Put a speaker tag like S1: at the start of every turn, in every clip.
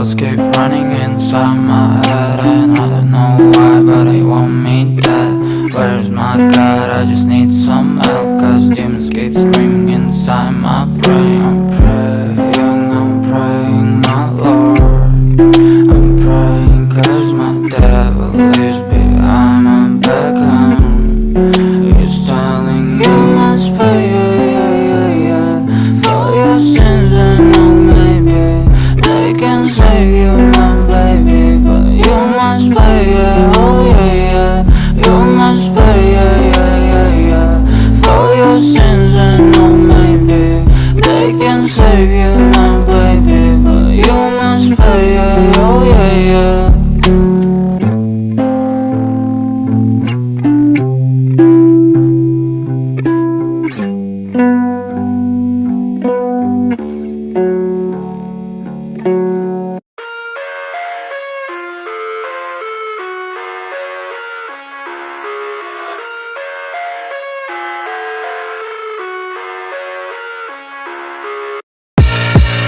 S1: thoughts keep running inside my head, and I don't know why, but they want me dead. Where's my God? I just need some help, cause demons keep screaming inside my brain. I'm praying, my Lord. I'm praying cause my devil is behind my back home. He's telling you must pay, for your sins, and no maybe they can save you, my baby, but you must pay, oh yeah, you must pay, for your sins, and no maybe they can save you, my baby, but you must pay, oh yeah.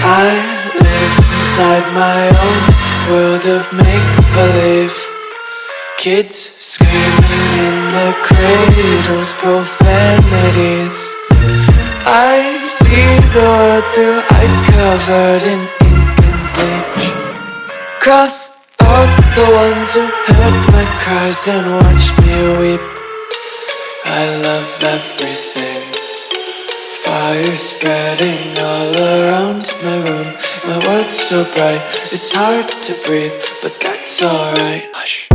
S2: I live inside my own world of make-believe. Kids screaming in the cradles, profanities. I see the world through ice covered in ink and bleach. Cross out the ones who heard my cries and watched me weep. I love everything. Fire spreading all around my room. My world's so bright, it's hard to breathe, but that's alright. Hush.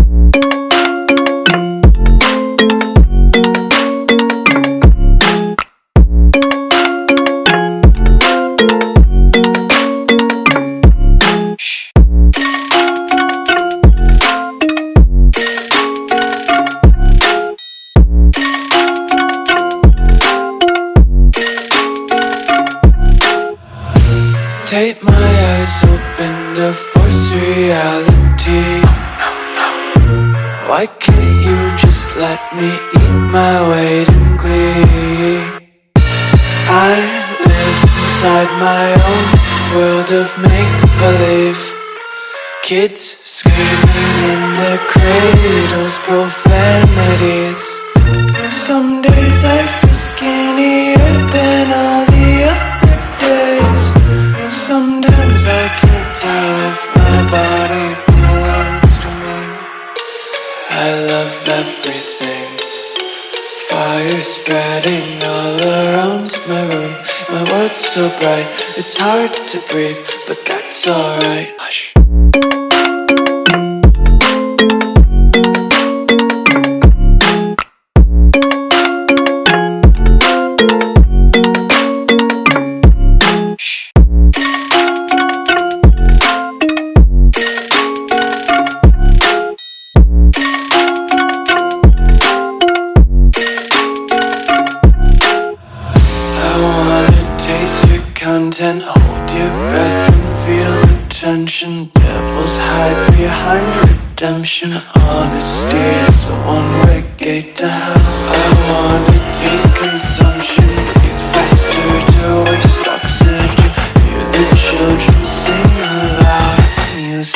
S2: Take my eyes open to force reality. Why can't you just let me eat my weight in glee? I live inside my own world of make-believe. Kids screaming in their cradles, profanities. Some days I feel skinnier than all the other days. Sometimes I can't tell if my body belongs to me. I love everything. Fire spreading all around my room. My world's so bright, it's hard to breathe, but that's alright. Hush. Content, hold your breath and feel the tension. Devils hide behind redemption. Honesty is a one-way gate to hell.